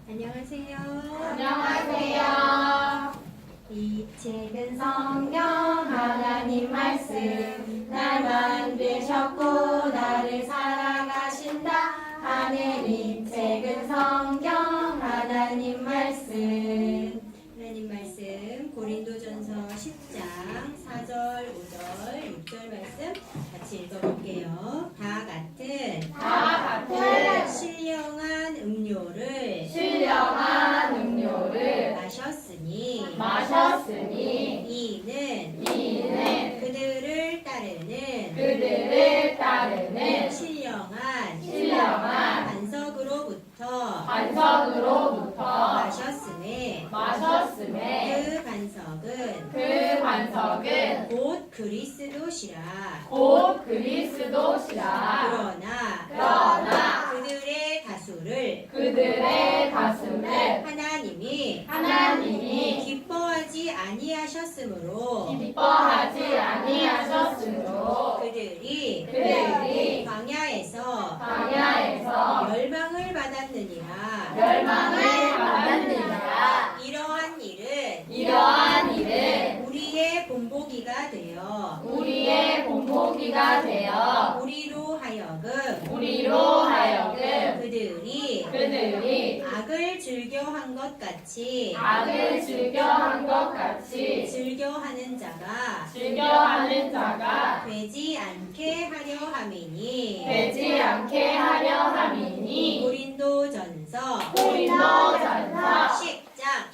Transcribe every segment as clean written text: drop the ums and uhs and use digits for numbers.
안녕하세요. 안녕하세요. 이 책은 성경 하나님 말씀 날 만드셨고 나를 사랑하신다 하는 이 책은 성경 하나님 말씀. 하나님 말씀 고린도전서 10장 4절, 5절, 6절 말씀 같이 읽어볼게요. 다 같은 신령한 음료를 마셨으니 이는 그들을 따르는 신령한 반석으로부터 마셨음에 그 반석은 곧 그리스도시라. 그러나 그들의 다수를 하나님이 기뻐하지 아니하셨으므로 그들이 광야에서 멸망을 받았느니라. 이러한 일은 우리의 본보기가 되어 우리로 하여금 그들이 악을 즐겨한 것 같이 즐겨하는 자가 되지 않게 하려 함이니. 고린도전서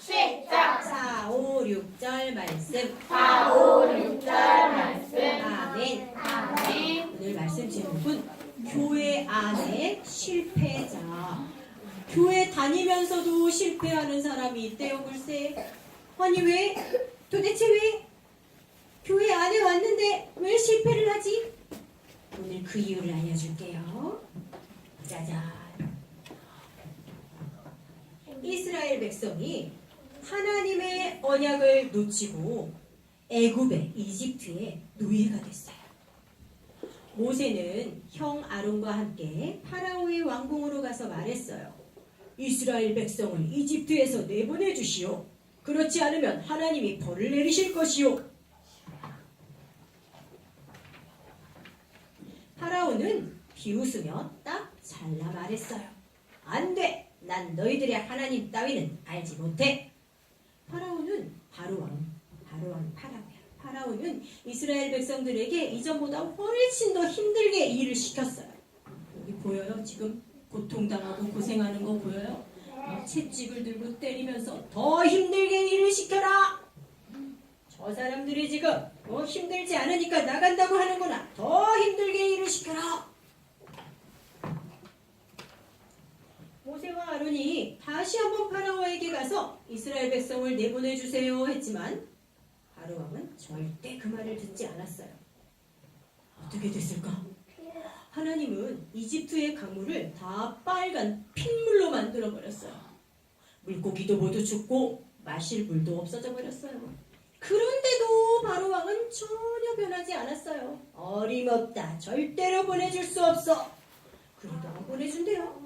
10장 4, 5, 6절 말씀. 아멘. 오늘 말씀 제목은 교회 안에 실패자. 교회 다니면서도 실패하는 사람이 있대요. 글쎄, 아니 도대체 왜 교회 안에 왔는데 왜 실패를 하지? 오늘 그 이유를 알려줄게요. 짜잔. 이스라엘 백성이 하나님의 언약을 놓치고 애굽에 이집트에 노예가 됐어요. 모세는 형 아론과 함께 파라오의 왕궁으로 가서 말했어요. 이스라엘 백성을 이집트에서 내보내 주시오. 그렇지 않으면 하나님이 벌을 내리실 것이오. 파라오는 비웃으며 딱 잘라 말했어요. 안 돼! 난 너희들의 하나님 따위는 알지 못해. 파라오는 파라오는 이스라엘 백성들에게 이전보다 훨씬 더 힘들게 일을 시켰어요. 여기 보여요? 지금 고통당하고 고생하는 거 보여요? 채찍을 들고 때리면서 더 힘들게 일을 시켜라. 저 사람들이 지금 힘들지 않으니까 나간다고 하는구나. 더 힘들게 일을 시켜라. 모세와 아론이 다시 한번 파라오에게 가서 이스라엘 백성을 내보내주세요 했지만 바로 왕은 절대 그 말을 듣지 않았어요. 어떻게 됐을까? 하나님은 이집트의 강물을 다 빨간 핏물로 만들어버렸어요. 물고기도 모두 죽고 마실 물도 없어져 버렸어요. 그런데도 바로 왕은 전혀 변하지 않았어요. 어림없다. 절대로 보내줄 수 없어. 그래도 안 보내준대요.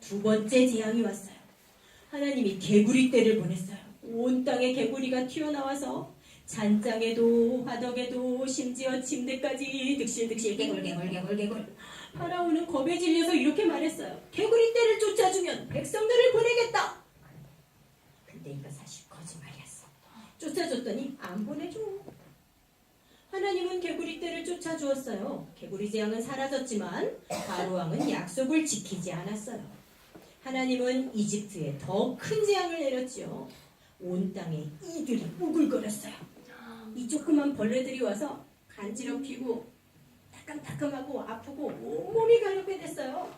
두 번째 재앙이 왔어요. 하나님이 개구리 떼를 보냈어요. 온 땅에 개구리가 튀어나와서 잔장에도 화덕에도 심지어 침대까지 득실득실 개굴. 파라오는 겁에 질려서 이렇게 말했어요. 개구리 떼를 쫓아주면 백성들을 보내겠다. 근데 이거 사실 거짓말이었어. 쫓아줬더니 안 보내줘. 하나님은 개구리 떼를 쫓아주었어요. 개구리 재앙은 사라졌지만 바로 왕은 약속을 지키지 않았어요. 하나님은 이집트에 더 큰 재앙을 내렸지요. 온 땅에 이들이 우글거렸어요. 이 조그만 벌레들이 와서 간지럽히고 따끔따끔하고 아프고 온몸이 가렵게 됐어요.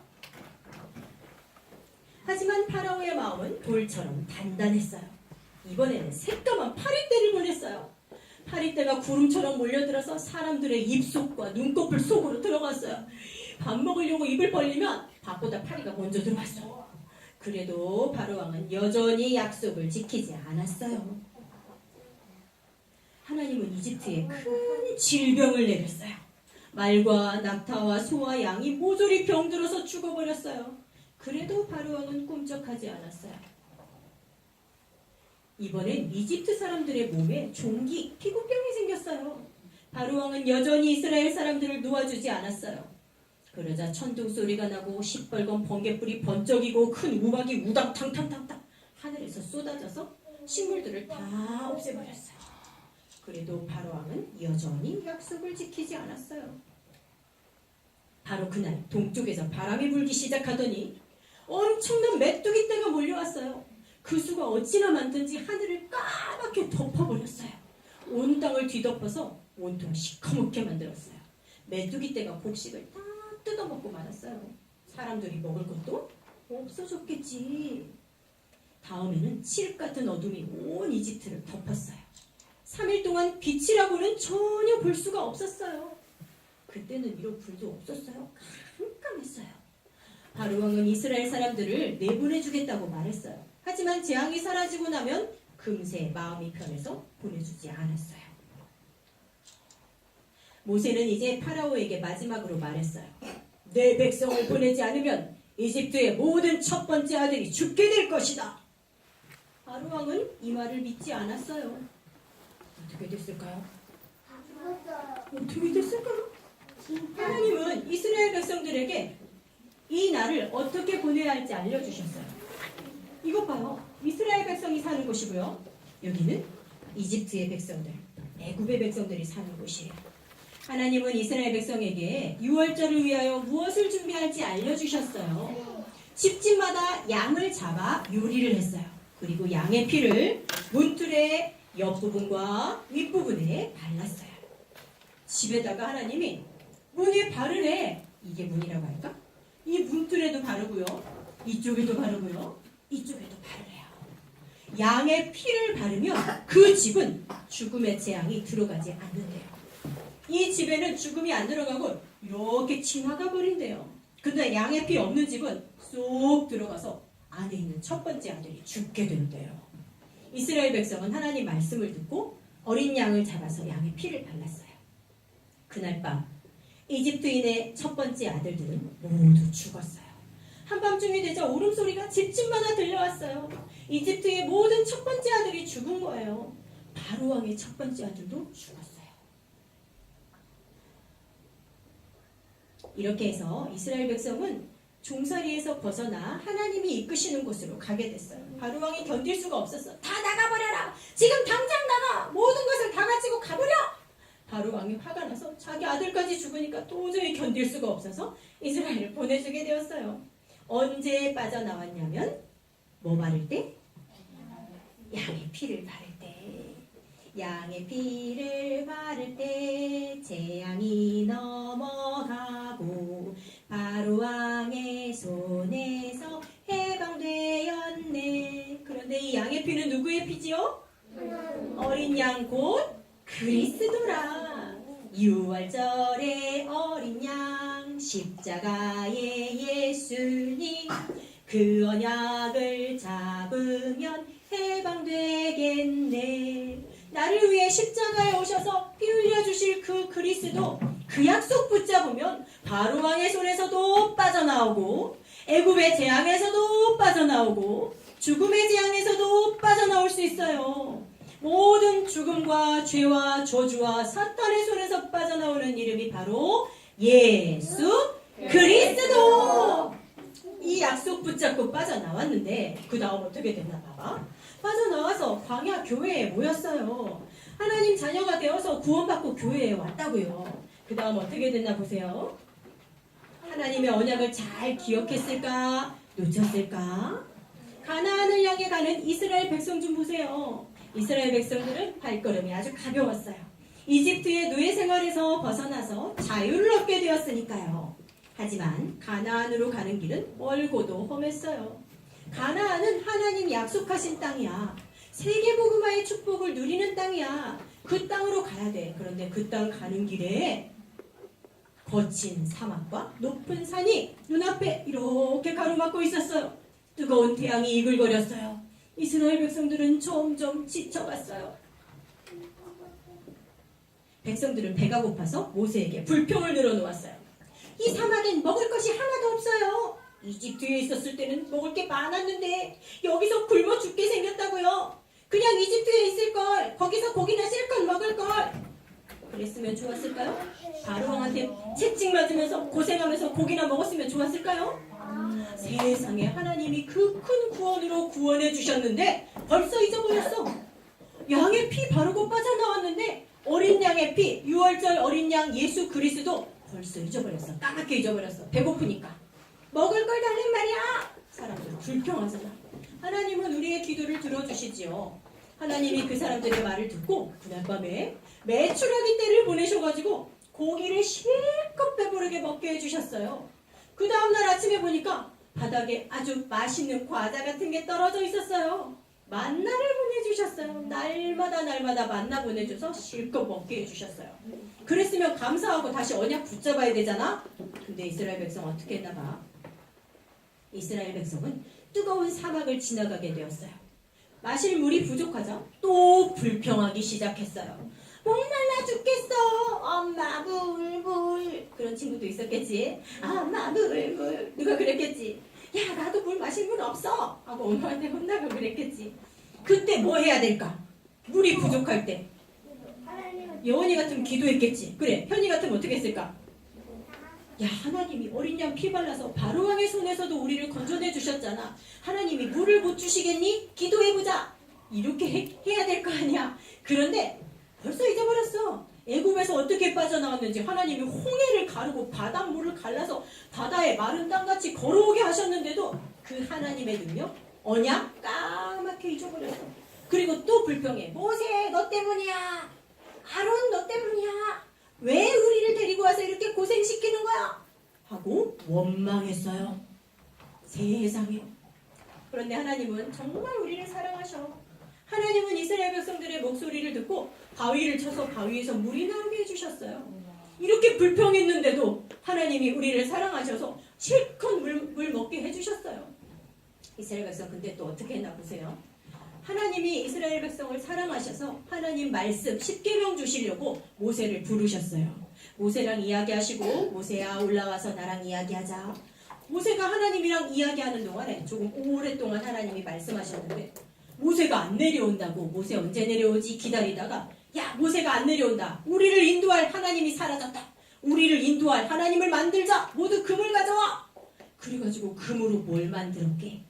하지만 파라오의 마음은 돌처럼 단단했어요. 이번에는 새까만 파리떼를 보냈어요. 파리떼가 구름처럼 몰려들어서 사람들의 입속과 눈꺼풀 속으로 들어갔어요. 밥 먹으려고 입을 벌리면 밥보다 파리가 먼저 들어왔어요. 그래도 바로 왕은 여전히 약속을 지키지 않았어요. 하나님은 이집트에 큰 질병을 내렸어요. 말과 낙타와 소와 양이 모조리 병들어서 죽어버렸어요. 그래도 바로 왕은 꿈쩍 꿈쩍하지 않았어요. 이번엔 이집트 사람들의 몸에 종기, 피부병이 생겼어요. 바로 왕은 여전히 이스라엘 사람들을 놓아주지 않았어요. 그러자 천둥 소리가 나고 시뻘건 번갯불이 번쩍이고 큰 우박이 우당탕탕탕탕 하늘에서 쏟아져서 식물들을 다 없애버렸어요. 그래도 바로 왕은 여전히 약속을 지키지 않았어요. 바로 그날 동쪽에서 바람이 불기 시작하더니 엄청난 메뚜기 떼가 몰려왔어요. 그 수가 어찌나 많든지 하늘을 까맣게 덮어버렸어요. 온 땅을 뒤덮어서 온통 시커멓게 만들었어요. 메뚜기 떼가 곡식을 다 뜯어먹고 말았어요. 사람들이 먹을 것도 없어졌겠지. 다음에는 칠흑 같은 어둠이 온 이집트를 덮었어요. 3일 동안 빛이라고는 전혀 볼 수가 없었어요. 그때는 이런 불도 없었어요. 깜깜했어요. 바로 왕은 이스라엘 사람들을 내보내주겠다고 말했어요. 하지만 재앙이 사라지고 나면 금세 마음이 편해서 보내주지 않았어요. 모세는 이제 파라오에게 마지막으로 말했어요. 내 백성을 보내지 않으면 이집트의 모든 첫 번째 아들이 죽게 될 것이다. 바로 왕은 이 말을 믿지 않았어요. 어떻게 됐을까요? 어떻게 됐을까요? 하나님은 이스라엘 백성들에게 이 날을 어떻게 보내야 할지 알려주셨어요. 이것 봐요. 이스라엘 백성이 사는 곳이고요. 여기는 이집트의 백성들, 애굽의 백성들이 사는 곳이에요. 하나님은 이스라엘 백성에게 유월절을 위하여 무엇을 준비할지 알려주셨어요. 집집마다 양을 잡아 요리를 했어요. 그리고 양의 피를 문틀의 옆부분과 윗부분에 발랐어요. 집에다가 하나님이 문에 바르래. 이게 문이라고 할까? 이 문틀에도 바르고요. 이쪽에도 바르고요. 이쪽에도 바르래요. 양의 피를 바르면 그 집은 죽음의 재앙이 들어가지 않는데요. 이 집에는 죽음이 안 들어가고 이렇게 지나가 버린대요. 근데 양의 피 없는 집은 쏙 들어가서 안에 있는 첫 번째 아들이 죽게 된대요. 이스라엘 백성은 하나님 말씀을 듣고 어린 양을 잡아서 양의 피를 발랐어요. 그날 밤 이집트인의 첫 번째 아들들은 모두 죽었어요. 한밤중이 되자 울음소리가 집집마다 들려왔어요. 이집트의 모든 첫 번째 아들이 죽은 거예요. 바로 왕의 첫 번째 아들도 죽었어요. 이렇게 해서 이스라엘 백성은 종살이에서 벗어나 하나님이 이끄시는 곳으로 가게 됐어요. 바로 왕이 견딜 수가 없었어. 다 나가버려라. 지금 당장 나가. 모든 것을 다 가지고 가버려. 바로 왕이 화가 나서 자기 아들까지 죽으니까 도저히 견딜 수가 없어서 이스라엘을 보내주게 되었어요. 언제 빠져나왔냐면 뭐 바를 때? 양의 피를 바를 때. 양의 피를 바를 때 재앙이 넘어가고 바로 왕의 손에서 해방되었네. 그런데 이 양의 피는 누구의 피지요? 어린 양 곧 그리스도라. 유월절의 어린 양 십자가의 예수님 그 언약을 잡으면 해방되겠네. 나를 위해 십자가에 오셔서 피 흘려주실 그 그리스도, 그 약속 붙잡으면 바로 왕의 손에서도 빠져나오고 애굽의 재앙에서도 빠져나오고 죽음의 재앙에서도 빠져나올 수 있어요. 모든 죽음과 죄와 저주와 사탄의 손에서 빠져나오는 이름이 바로 예수 그리스도. 이 약속 붙잡고 빠져나왔는데 그 다음 어떻게 됐나 봐봐. 빠져나와서 광야 교회에 모였어요. 하나님 자녀가 되어서 구원받고 교회에 왔다고요. 그 다음 어떻게 됐나 보세요. 하나님의 언약을 잘 기억했을까? 놓쳤을까? 가나안을 향해 가는 이스라엘 백성 좀 보세요. 이스라엘 백성들은 발걸음이 아주 가벼웠어요. 이집트의 노예 생활에서 벗어나서 자유를 얻게 되었으니까요. 하지만 가나안으로 가는 길은 멀고도 험했어요. 가나안은 하나님 약속하신 땅이야. 세계복음화의 축복을 누리는 땅이야. 그 땅으로 가야 돼. 그런데 그 땅 가는 길에 거친 사막과 높은 산이 눈앞에 이렇게 가로막고 있었어요. 뜨거운 태양이 이글거렸어요. 이스라엘 백성들은 점점 지쳐갔어요. 백성들은 배가 고파서 모세에게 불평을 늘어놓았어요. 이 사막엔 먹을 것이 하나도 없어요. 이집트에 있었을 때는 먹을 게 많았는데 여기서 굶어 죽게 생겼다고요. 그냥 이집트에 있을걸. 거기서 고기나 실컷 먹을걸. 그랬으면 좋았을까요? 바로왕한테 채찍 맞으면서 고생하면서 고기나 먹었으면 좋았을까요? 세상에 하나님이 그 큰 구원으로 구원해 주셨는데 벌써 잊어버렸어. 양의 피 바르고 빠져나왔는데 어린 양의 피, 6월절 어린 양 예수 그리스도 벌써 잊어버렸어. 까맣게 잊어버렸어. 배고프니까. 먹을 걸 달란 말이야. 사람들 불평하잖아. 하나님은 우리의 기도를 들어주시지요. 하나님이 그 사람들의 말을 듣고 그날 밤에 메추라기 떼를 보내셔가지고 고기를 실컷 배부르게 먹게 해주셨어요. 그 다음날 아침에 보니까 바닥에 아주 맛있는 과자 같은 게 떨어져 있었어요. 만나를 보내주셨어요. 날마다 만나 보내줘서 실컷 먹게 해주셨어요. 그랬으면 감사하고 다시 언약 붙잡아야 되잖아. 근데 이스라엘 백성 어떻게 했나 봐. 이스라엘 백성은 뜨거운 사막을 지나가게 되었어요. 마실 물이 부족하자 또 불평하기 시작했어요. 목말라 죽겠어. 엄마 물물. 그런 친구도 있었겠지. 엄마 물물. 누가 그랬겠지. 야 나도 물 마실 물 없어. 하고 엄마한테 혼나고 그랬겠지. 그때 뭐 해야 될까? 물이 부족할 때. 여원이 같으면 기도했겠지. 그래 현이 같으면 어떻게 했을까? 야 하나님이 어린 양 피 발라서 바로왕의 손에서도 우리를 건져내 주셨잖아. 하나님이 물을 못 주시겠니? 기도해보자. 이렇게 해야 될 거 아니야. 그런데 벌써 잊어버렸어. 애굽에서 어떻게 빠져나왔는지. 하나님이 홍해를 가르고 바닷물을 갈라서 바다에 마른 땅같이 걸어오게 하셨는데도 그 하나님의 능력, 언약 까맣게 잊어버렸어. 그리고 또 불평해. 모세 너 때문이야. 아론 너 때문이야. 왜 우리를 데리고 와서 이렇게 고생시키는 거야? 하고 원망했어요. 세상에. 그런데 하나님은 정말 우리를 사랑하셔. 하나님은 이스라엘 백성들의 목소리를 듣고 바위를 쳐서 바위에서 물이 나오게 해주셨어요. 이렇게 불평했는데도 하나님이 우리를 사랑하셔서 실컷 물 먹게 해주셨어요. 이스라엘 백성 근데 또 어떻게 했나 보세요. 하나님이 이스라엘 백성을 사랑하셔서 하나님 말씀 10계명 주시려고 모세를 부르셨어요. 모세랑 이야기하시고 모세야 올라와서 나랑 이야기하자. 모세가 하나님이랑 이야기하는 동안에 조금 오랫동안 하나님이 말씀하셨는데 모세가 안 내려온다고. 모세 언제 내려오지 기다리다가 야 모세가 안 내려온다. 우리를 인도할 하나님이 사라졌다. 우리를 인도할 하나님을 만들자. 모두 금을 가져와. 그래가지고 금으로 뭘 만들었게?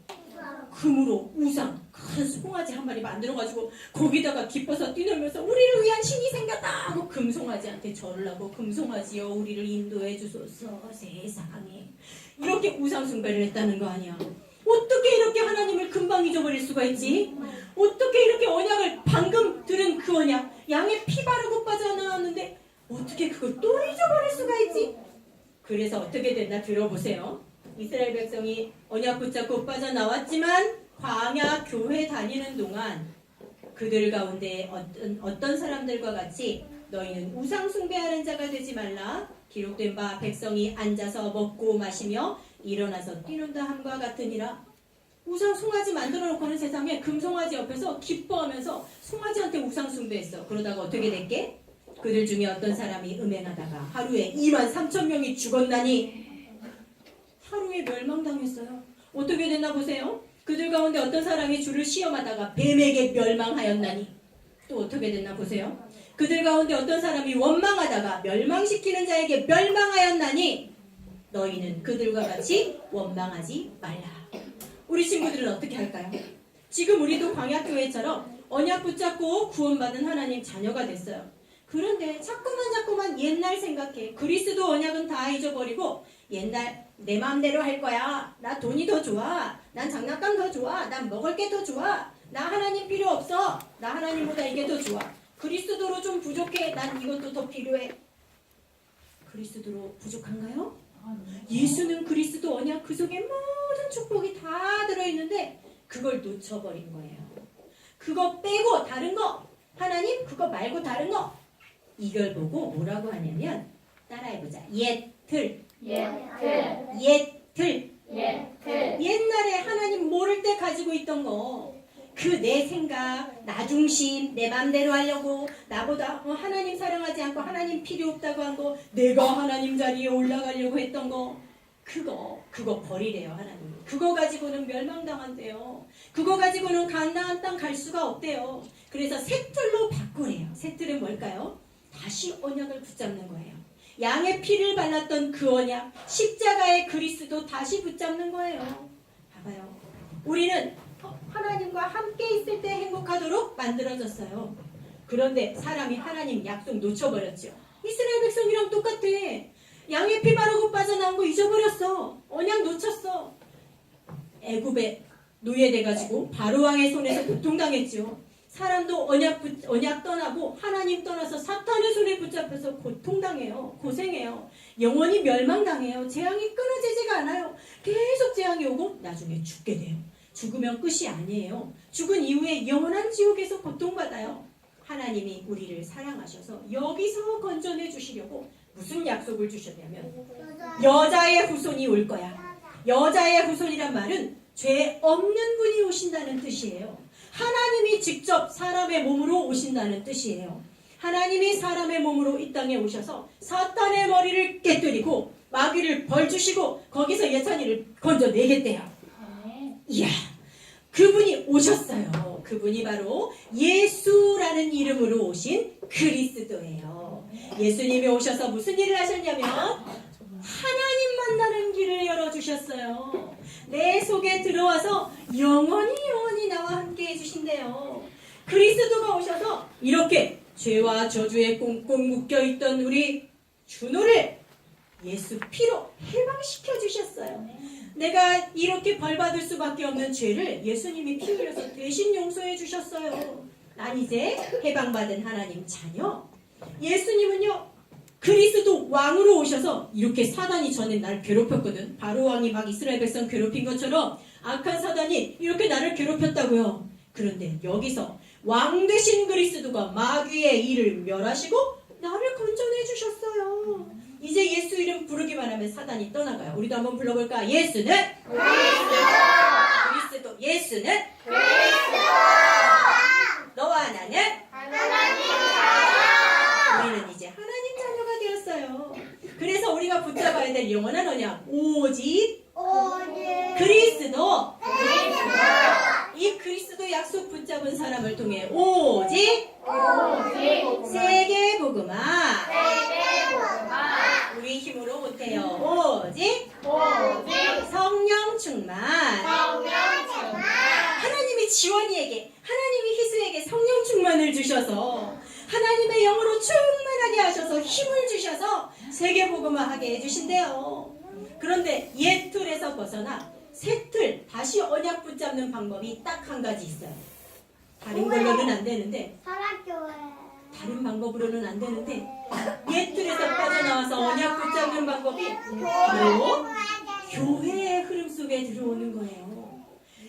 금으로 우상 큰 송아지 한 마리 만들어가지고 거기다가 기뻐서 뛰놀면서 우리를 위한 신이 생겼다 하고 금송아지한테 절을 하고 금송아지여 우리를 인도해 주소서. 세상에 이렇게 우상 숭배를 했다는 거 아니야. 어떻게 이렇게 하나님을 금방 잊어버릴 수가 있지? 어떻게 이렇게 언약을 방금 들은 그 언약 양의 피 바르고 빠져나왔는데 어떻게 그걸 또 잊어버릴 수가 있지? 그래서 어떻게 됐나 들어보세요. 이스라엘 백성이 언약 붙잡고 빠져나왔지만 광야 교회 다니는 동안 그들 가운데 어떤 사람들과 같이 너희는 우상 숭배하는 자가 되지 말라. 기록된 바 백성이 앉아서 먹고 마시며 일어나서 뛰는다 함과 같으니라. 우상 송아지 만들어 놓고는 세상에 금송아지 옆에서 기뻐하면서 송아지한테 우상 숭배했어. 그러다가 어떻게 됐게? 그들 중에 어떤 사람이 음행하다가 하루에 23,000명이 죽었나니 하루에 멸망당했어요. 어떻게 됐나 보세요. 그들 가운데 어떤 사람이 주를 시험하다가 뱀에게 멸망하였나니 또 어떻게 됐나 보세요. 그들 가운데 어떤 사람이 원망하다가 멸망시키는 자에게 멸망하였나니 너희는 그들과 같이 원망하지 말라. 우리 친구들은 어떻게 할까요? 지금 우리도 광야교회처럼 언약 붙잡고 구원받은 하나님 자녀가 됐어요. 그런데 자꾸만 옛날 생각해. 그리스도 언약은 다 잊어버리고 옛날 내 마음대로 할 거야. 나 돈이 더 좋아. 난 장난감 더 좋아. 난 먹을 게 더 좋아. 나 하나님 필요 없어. 나 하나님보다 이게 더 좋아. 그리스도로 좀 부족해. 난 이것도 더 필요해. 그리스도로 부족한가요? 예수는 그리스도 언약 그 속에 모든 축복이 다 들어있는데 그걸 놓쳐버린 거예요. 그거 빼고 다른 거, 하나님 그거 말고 다른 거, 이걸 보고 뭐라고 하냐면 따라해보자. 옛틀. 옛날에 하나님 모를 때 가지고 있던 거, 그 내 생각, 나 중심, 내 맘대로 하려고 나보다 하나님 사랑하지 않고 하나님 필요 없다고 한 거, 내가 하나님 자리에 올라가려고 했던 거, 그거 버리래요, 하나님. 그거 가지고는 멸망당한대요. 그거 가지고는 가나안 땅 갈 수가 없대요. 그래서 새 틀로 바꾸래요. 새 틀은 뭘까요? 다시 언약을 붙잡는 거예요. 양의 피를 발랐던 그 언약, 십자가의 그리스도 다시 붙잡는 거예요. 봐봐요. 우리는 하나님과 함께 있을 때 행복하도록 만들어졌어요. 그런데 사람이 하나님 약속 놓쳐버렸죠. 이스라엘 백성이랑 똑같아. 양의 피 바르고 빠져나온 거 잊어버렸어. 언약 놓쳤어. 애굽에 노예돼가지고 바로왕의 손에서 고통당했죠. 사람도 언약 떠나고 하나님 떠나서 사탄의 손에 붙잡혀서 고통당해요. 고생해요. 영원히 멸망당해요. 재앙이 끊어지지가 않아요. 계속 재앙이 오고 나중에 죽게 돼요. 죽으면 끝이 아니에요. 죽은 이후에 영원한 지옥에서 고통받아요. 하나님이 우리를 사랑하셔서 여기서 건져내 주시려고 무슨 약속을 주셨냐면 여자의 후손이 올 거야. 여자의 후손이란 말은 죄 없는 분이 오신다는 뜻이에요. 하나님이 직접 사람의 몸으로 오신다는 뜻이에요. 하나님이 사람의 몸으로 이 땅에 오셔서 사탄의 머리를 깨뜨리고 마귀를 벌주시고 거기서 예찬이를 건져내겠대요. 이야, 그분이 오셨어요. 그분이 바로 예수라는 이름으로 오신 그리스도예요. 예수님이 오셔서 무슨 일을 하셨냐면 하나님 만나는 길을 열어주셨어요. 내 속에 들어와서 영원히 나와 함께 해주신대요. 그리스도가 오셔서 이렇게 죄와 저주에 꽁꽁 묶여있던 우리 준호를 예수 피로 해방시켜 주셨어요. 내가 이렇게 벌받을 수밖에 없는 죄를 예수님이 피 흘려서 대신 용서해 주셨어요. 난 이제 해방받은 하나님 자녀. 예수님은요, 그리스도 왕으로 오셔서 이렇게 사단이 전에 나를 괴롭혔거든. 바로왕이 막 이스라엘 백성 괴롭힌 것처럼 악한 사단이 이렇게 나를 괴롭혔다고요. 그런데 여기서 왕 되신 그리스도가 마귀의 일을 멸하시고 나를 건져내 주셨어요. 이제 예수 이름 부르기만 하면 사단이 떠나가요. 우리도 한번 불러볼까? 예수는 그리스도. 예수는 그리스도. 너와 나는 하나님 자녀. 우리는 이제 하나님 자녀가 되었어요. 그래서 우리가 붙잡아야 될 영원한 언약, 오직 그리스도. 이 그리스도 약속 붙잡은 사람을 통해 오직 세계복음화. 우리 힘으로 못해요. 오직 성령 충만. 하나님이 지원이에게, 하나님이 희수에게 성령 충만을 주셔서 하나님의 영으로 충만하게 하셔서 힘을 주셔서 세계복음화하게 해주신대요. 그런데 옛 틀에서 벗어나 새 틀, 다시 언약 붙잡는 방법이 딱 한 가지 있어요. 다른 걸로는 안 되는데, 다른 방법으로는 안 되는데, 옛 틀에서 빠져나와서 언약 붙잡는 방법이 바로 교회의 흐름 속에 들어오는 거예요.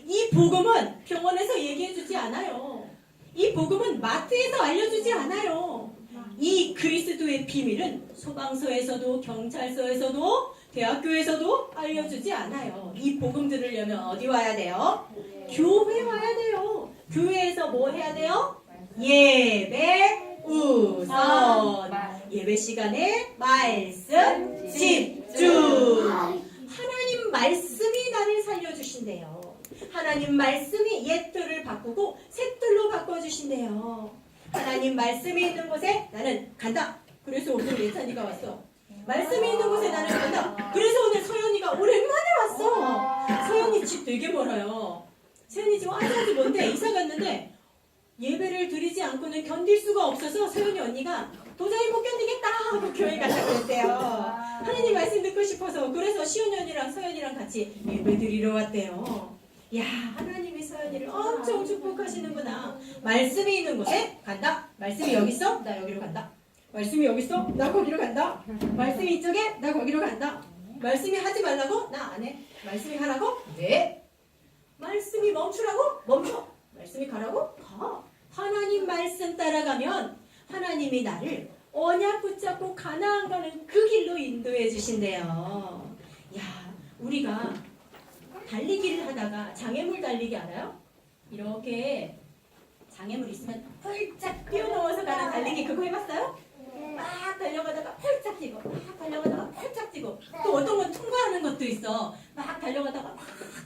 이 복음은 병원에서 얘기해주지 않아요. 이 복음은 마트에서 알려주지 않아요. 이 그리스도의 비밀은 소방서에서도 경찰서에서도 대학교에서도 알려주지 않아요. 이 복음 들으려면 어디 와야 돼요? 교회 와야 돼요. 교회에서 뭐 해야 돼요? 예배 우선. 예배 시간에 말씀 집중. 하나님 말씀이 나를 살려주신대요. 하나님 말씀이 옛 틀을 바꾸고 새 틀로 바꿔주신대요. 하나님 말씀이 있는 곳에 나는 간다. 그래서 오늘 예찬이가 왔어. 말씀이 있는 곳에 나는 간다. 그래서 오늘 서연이가 오랜만에 왔어. 서연이 집 되게 멀어요. 서연이 집 아주 먼데 이사 갔는데 예배를 드리지 않고는 견딜 수가 없어서 서연이 언니가 도저히 못 견디겠다 하고 교회 가자고 했대요. 하나님 말씀 듣고 싶어서. 그래서 시온이 언니랑 서연이랑 같이 예배 드리러 왔대요. 야, 하나님이 서연이를 엄청 축복하시는구나. 말씀이 있는 곳에 간다. 말씀이 여기 있어? 나 여기로 간다. 말씀이 여기 있어? 나 거기로 간다. 말씀이 이쪽에? 나 거기로 간다. 말씀이 하지 말라고? 나 안 해. 말씀이 하라고? 네. 말씀이 멈추라고? 멈춰. 말씀이 가라고? 가. 하나님 말씀 따라가면 하나님이 나를 언약 붙잡고 가나안 가는 그 길로 인도해 주신대요. 야, 우리가 달리기를 하다가 장애물 달리기 알아요? 이렇게 장애물 있으면 훌쩍 뛰어넘어서 가는 달리기, 그거 해봤어요? 막 달려가다가 펄짝 뛰고 막 달려가다가 펄짝 뛰고 또 어떤 건 통과하는 것도 있어. 막 달려가다가 막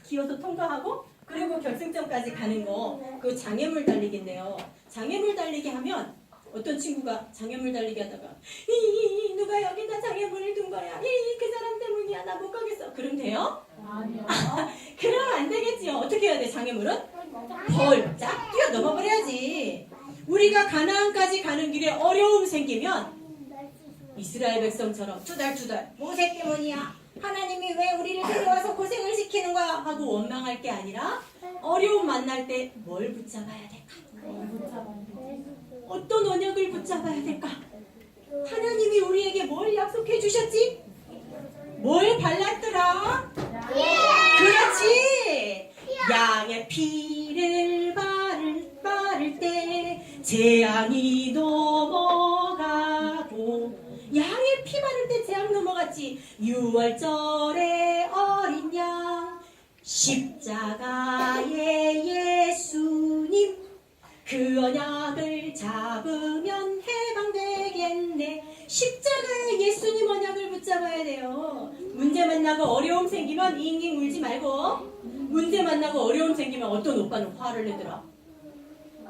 기어서 통과하고 그리고 결승점까지 가는 거 그 장애물 달리기인데요. 장애물 달리기 하면 어떤 친구가 장애물 달리기 하다가 누가 여기다 장애물을 둔 거야. 그 사람 때문이야. 나 못 가겠어. 그럼 돼요? 아니요. 그러면 안 되겠지요. 어떻게 해야 돼? 장애물은? 벌짝 뛰어넘어 버려야지. 우리가 가나안까지 가는 길에 어려움 생기면 이스라엘 백성처럼 투덜투덜 모세 때문이야. 하나님이 왜 우리를 데려와서 고생을 시키는 거야 하고 원망할 게 아니라 어려움 만날 때 뭘 붙잡아야 될까? 어떤 언약을 붙잡아야 될까? 하나님이 우리에게 뭘 약속해 주셨지? 뭘 발랐더라? 그렇지! 양의 피를 바를 때 재앙이 넘어가고 양의 피 바를 때 재앙 넘어갔지. 6월절에 어린 양 십자가의 예수님 그 언약을 잡으면 해방되겠네. 십자가의 예수님 언약을 붙잡아야 돼요. 문제 만나고 어려움 생기면 잉잉 울지 말고 문제 만나고 어려움 생기면 어떤 오빠는 화를 내더라.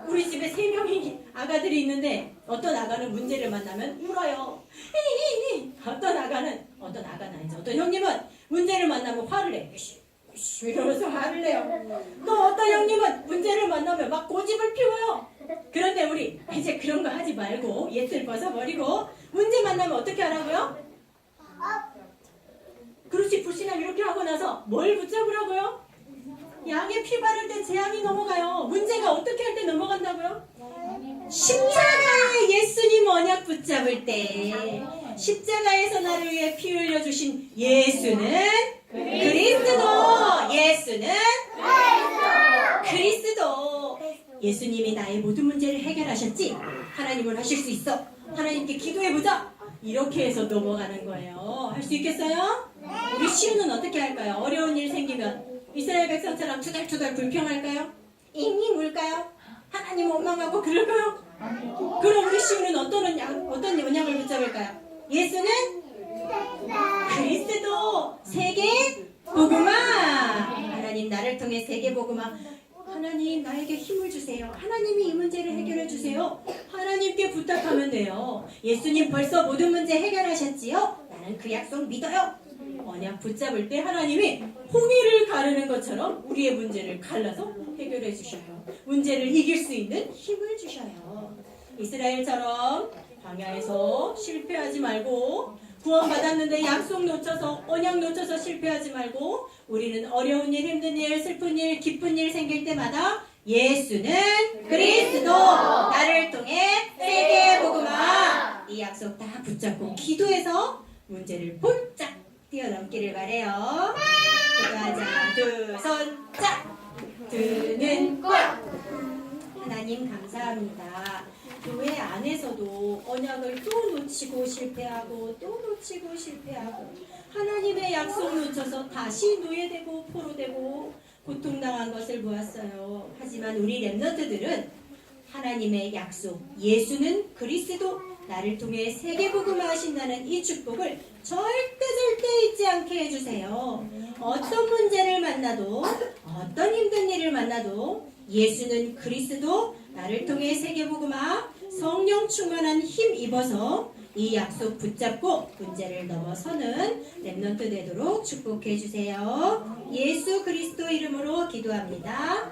우리 집에 3명이 아가들이 있는데 어떤 아가는 문제를 만나면 울어요. 어떤 아가는 아니죠. 어떤 형님은 문제를 만나면 화를 내. 이러면서 화를 내요. 또 어떤 형님은 문제를 만나면 막 고집을 피워요. 그런데 우리 이제 그런 거 하지 말고 옛을 벗어버리고 문제 만나면 어떻게 하라고요? 그렇지. 불신앙 이렇게 하고 나서 뭘 붙잡으라고요? 양의 피 바를 때 재앙이 넘어가요. 문제가 어떻게 할 때 넘어간다고요? 십자가의 예수님 언약 붙잡을 때 십자가에서 나를 위해 피 흘려주신 예수는 그리스도. 예수는 그리스도. 예수님이 나의 모든 문제를 해결하셨지. 하나님은 하실 수 있어. 하나님께 기도해보자. 이렇게 해서 넘어가는 거예요. 할 수 있겠어요? 우리 시우는 어떻게 할까요? 어려운 일 생기면 이스라엘 백성처럼 투덜투덜 불평할까요? 잉잉 울까요? 하나님 원망하고 그럴까요? 그럼 우리 시우는 어떤 언약을 붙잡을까요? 예수는 그리스도. 세계 복음화. 하나님 나를 통해 세계 복음화. 하나님 나에게 힘을 주세요. 하나님이 이 문제를 해결해 주세요. 하나님께 부탁하면 돼요. 예수님 벌써 모든 문제 해결하셨지요? 나는 그 약속 믿어요. 언약 붙잡을 때 하나님이 홍해를 가르는 것처럼 우리의 문제를 갈라서 해결해 주셔요. 문제를 이길 수 있는 힘을 주셔요. 이스라엘처럼 광야에서 실패하지 말고 구원받았는데 약속 놓쳐서 언약 놓쳐서 실패하지 말고 우리는 어려운 일, 힘든 일, 슬픈 일, 기쁜 일 생길 때마다 예수는 그리스도. 나를 통해 세계 복음화. 이 약속 다 붙잡고 기도해서 문제를 볼짝 뛰어넘기를 바래요. 기도하자. 두 손 짝. 드는 꽃. 하나님 감사합니다. 교회 안에서도 언약을 또 놓치고 실패하고 또 놓치고 실패하고 하나님의 약속 놓쳐서 다시 노예되고 포로되고 고통당한 것을 보았어요. 하지만 우리 렘넌트들은 하나님의 약속 예수는 그리스도 나를 통해 세계복음화 하신다는 이 축복을 절대 잊지 않게 해주세요. 어떤 문제를 만나도 어떤 힘든 일을 만나도 예수는 그리스도 나를 통해 세계복음화 성령 충만한 힘 입어서 이 약속 붙잡고 문제를 넘어서는 렘넌트 되도록 축복해 주세요. 예수 그리스도 이름으로 기도합니다.